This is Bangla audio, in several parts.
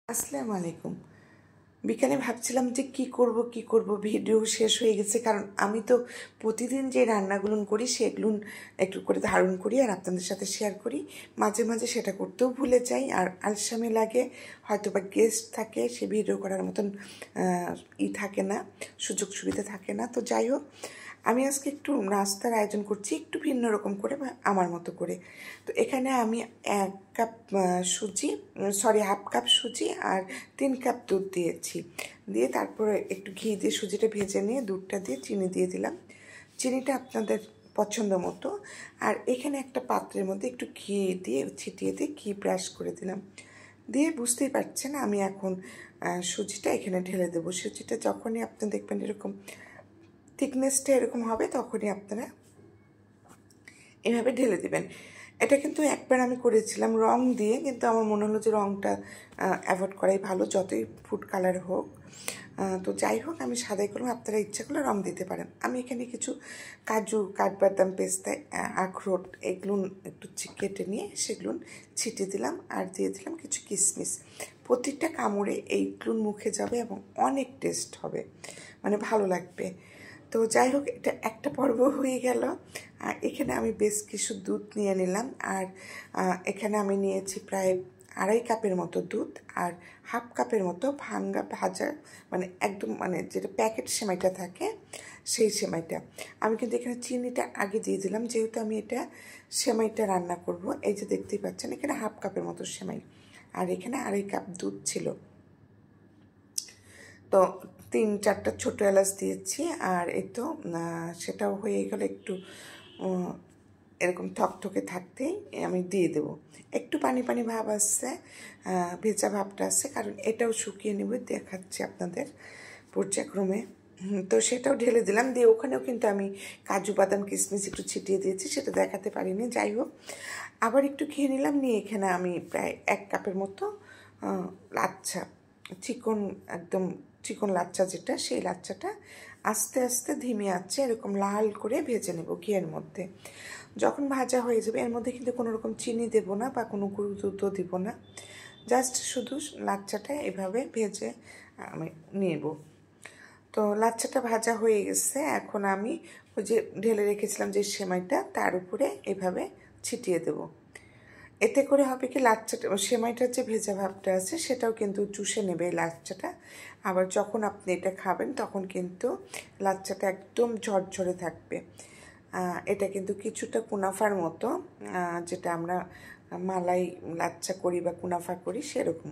আসসালামু আলাইকুম। বিকালে ভাবছিলাম যে কি করব, ভিডিও শেষ হয়ে গেছে। কারণ আমি তো প্রতিদিন যে রান্নাগুলো করি সেগুলো একটু করে ধারণ করি আর আপনাদের সাথে শেয়ার করি। মাঝে মাঝে সেটা করতেও ভুলে যাই, আর আলসামি লাগে, হয়তো বা গেস্ট থাকে, সে ভিডিও করার মতন থাকে না, সুযোগ সুবিধা থাকে না। তো যাই হোক, আমি আজকে একটু নাস্তার আয়োজন করছি, একটু ভিন্ন রকম করে বা আমার মতো করে। তো এখানে আমি 1 কাপ সুজি, হাফ কাপ সুজি আর 3 কাপ দুধ দিয়েছি। দিয়ে তারপরে একটু ঘি দিয়ে সুজিটা ভেজে নিয়ে দুধটা দিয়ে চিনি দিয়ে দিলাম। চিনিটা আপনাদের পছন্দ মতো। আর এখানে একটা পাত্রের মধ্যে একটু ঘি দিয়ে ছিটিয়ে দিয়ে ঘি ব্রাশ করে দিলাম। দিয়ে বুঝতেই পারছেন আমি এখন সুজিটা এখানে ঢেলে দেবো। সুজিটা যখনই আপনি দেখবেন এরকম থিকনেসটা এরকম হবে, তখনই আপনারা এভাবে ঢেলে দিবেন। এটা কিন্তু একবার আমি করেছিলাম রং দিয়ে, কিন্তু আমার মনে হলো যে রংটা অ্যাভয়েড করাই ভালো, যতই ফুড কালার হোক। তো যাই হোক, আমি সাদাই করলাম, আপনারা ইচ্ছা করলে রং দিতে পারেন। আমি এখানে কিছু কাজু, কাঠবাদাম, পেস্তা, আখরোট এগুলো একটু কেটে নিয়ে সেগুলো ছিটিয়ে দিলাম, আর দিয়ে দিলাম কিছু কিশমিশ। প্রত্যেকটা কামড়ে এইগুলো মুখে যাবে এবং অনেক টেস্ট হবে, মানে ভালো লাগবে। তো যাই হোক, এটা একটা পর্ব হয়ে গেল। এখানে আমি বেশ কিছু দুধ নিয়ে নিলাম, আর এখানে আমি নিয়েছি প্রায় 2.5 কাপের মতো দুধ, আর হাফ কাপের মতো ভাজা, মানে একদম মানে যেটা প্যাকেট সেমাইটা থাকে সেই সেমাইটা। আমি কিন্তু এখানে চিনিটা আগে দিয়ে দিলাম, যেহেতু আমি এটা সেমাইটা রান্না করব। এই যে দেখতেই পাচ্ছেন, এখানে হাফ কাপের মতো সেমাই, আর এখানে 2.5 কাপ দুধ ছিল। তো 3-4টা ছোটো এলাচ দিয়েছি, আর এই তো সেটাও হয়ে গেল। একটু এরকম থকথকে থাকতেই আমি দিয়ে দেবো। একটু পানি পানি ভাব আসছে, ভেজা ভাবটা আসছে, কারণ এটাও শুকিয়ে নেব, দেখাচ্ছি আপনাদের পর্যায়ক্রমে। তো সেটাও ঢেলে দিলাম। দিয়ে ওখানেও কিন্তু আমি কাজু, বাদাম, কিশমিশ একটু ছিটিয়ে দিয়েছি, সেটা দেখাতে পারিনি। যাই হোক, আবার একটু খেয়ে নিলাম। নিয়ে এখানে আমি প্রায় 1 কাপের মতো লাচ্ছা, চিকন, একদম চিকন লাচ্চা যেটা, সেই লাচ্চাটা আস্তে আস্তে ধিমে আঁচে এরকম লাল করে ভেজে নেব ঘিয়ের মধ্যে। যখন ভাজা হয়ে যাবে, এর মধ্যে কিন্তু কোনো রকম চিনি দেবো না বা কোনো গুঁড়ো দুধও দিব না, জাস্ট শুধু লাচ্চাটা এভাবে ভেজে আমি নেব। তো লাচ্চাটা ভাজা হয়ে গেছে। এখন আমি ওই যে ঢেলে রেখেছিলাম যে সেমাইটা, তার উপরে এভাবে ছিটিয়ে দেব। এতে করে হবে কি, লাচ্চাটা, সেমাইটার যে ভেজা ভাবটা আছে সেটাও কিন্তু চুষে নেবে এই লাচ্চাটা। আবার যখন আপনি এটা খাবেন তখন কিন্তু লাচ্চাটা একদম ঝরঝরে থাকবে। এটা কিন্তু কিছুটা কুনাফার মতো, যেটা আমরা মালাই লাচ্চা করি বা কুনাফা করি সেরকম।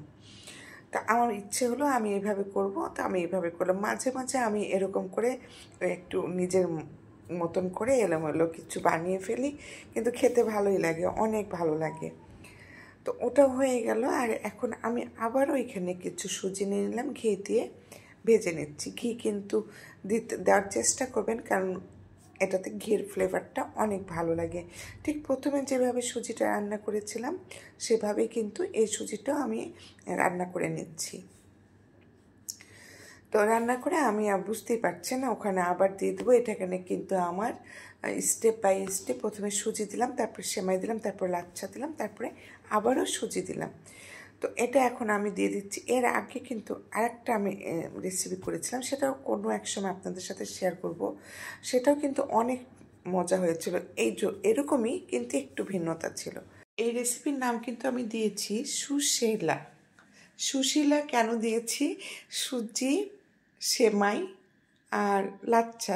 তা আমার ইচ্ছে হলো আমি এইভাবে করব, তো আমি এইভাবে করলাম। মাঝে মাঝে আমি এরকম করে একটু নিজের মতন করে এলোমেলো কিছু বানিয়ে ফেলি, কিন্তু খেতে ভালোই লাগে, অনেক ভালো লাগে। তো ওটাও হয়ে গেল। আর এখন আমি আবারও এখানে কিছু সুজি নিয়ে নিলাম, ঘি দিয়ে ভেজে নিচ্ছি। ঘি কিন্তু দেওয়ার চেষ্টা করবেন, কারণ এটাতে ঘির ফ্লেভারটা অনেক ভালো লাগে। ঠিক প্রথমে যেভাবে সুজিটা রান্না করেছিলাম সেভাবেই কিন্তু এই সুজিটাও আমি রান্না করে নিচ্ছি। তো রান্না করে আমি বুঝতেই পারছি না, ওখানে আবার দিয়ে দেবো। এটাখানে কিন্তু আমার স্টেপ বাই স্টেপ, প্রথমে সুজি দিলাম, তারপরে সেমাই দিলাম, তারপর লাচ্ছা দিলাম, তারপরে আবারও সুজি দিলাম। তো এটা এখন আমি দিয়ে দিচ্ছি। এর আগে কিন্তু আরেকটা আমি রেসিপি করেছিলাম, সেটাও কোনো এক সময় আপনাদের সাথে শেয়ার করব। সেটাও কিন্তু অনেক মজা হয়েছিল, এরকমই, কিন্তু একটু ভিন্নতা ছিল। এই রেসিপির নাম কিন্তু আমি দিয়েছি সুশীলা। সুশীলা কেন দিয়েছি? সুজি, সেমাই আর লাচ্ছা,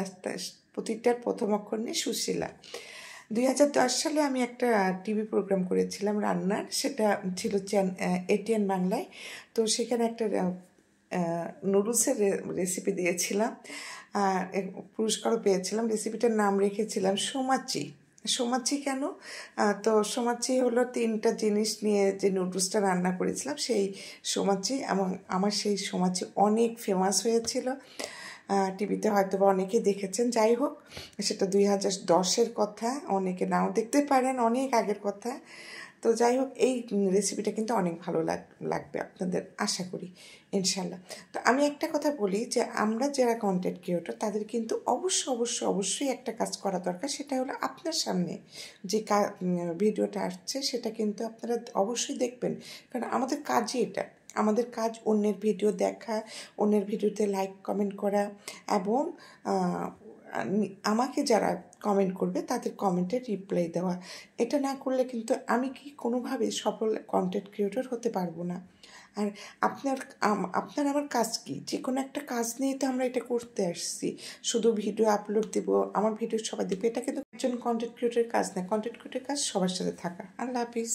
প্রতিটার প্রথম অক্ষর নিয়ে সুশীলা। 2010 সালে আমি একটা টিভি প্রোগ্রাম করেছিলাম রান্নার, সেটা ছিল এটিএন বাংলায়। তো সেখানে একটা নুডলসের রেসিপি দিয়েছিলাম, পুরস্কারও পেয়েছিলাম। রেসিপিটার নাম রেখেছিলাম সোমাচি। সোমাচি কেন? তো সোমাচি হলো 3টা জিনিস নিয়ে যে নুডলসটা রান্না করেছিলাম, সেই সোমাচি। আমার সেই সোমাচি অনেক ফেমাস হয়েছিল, টিভিতে হয়তো বা অনেকে দেখেছেন। যাই হোক, সেটা 2010-এর কথা, অনেকে নাও দেখতে পারেন, অনেক আগের কথা। তো যাই হোক, এই রেসিপিটা কিন্তু অনেক ভালো লাগবে আপনাদের, আশা করি ইনশাল্লাহ। তো আমি একটা কথা বলি, যে আমরা যারা কন্টেন্ট ক্রিয়েটর তাদের কিন্তু অবশ্যই একটা কাজ করা দরকার। সেটা হলো আপনার সামনে যে ভিডিওটা আসছে সেটা কিন্তু আপনারা অবশ্যই দেখবেন, কারণ আমাদের কাজই এটা। আমাদের কাজ অন্যের ভিডিও দেখা, অন্যের ভিডিওতে লাইক কমেন্ট করা এবং আমাকে যারা কমেন্ট করবে তাদের কমেন্টের রিপ্লাই দেওয়া। এটা না করলে কিন্তু আমি কি কোনোভাবে সফল কন্টেন্ট ক্রিয়েটর হতে পারবো না। আর আপনার আমার কাজ কি? যে কোনো একটা কাজ নিয়ে তো আমরা এটা করতে আসছি। শুধু ভিডিও আপলোড দেবো, আমার ভিডিও সবাই দেখবে, এটা কিন্তু একজন কন্টেন্ট ক্রিয়েটরের কাজ না। কন্টেন্ট ক্রিয়েটরের কাজ সবার সাথে থাকা। আল্লাহ হাফিজ।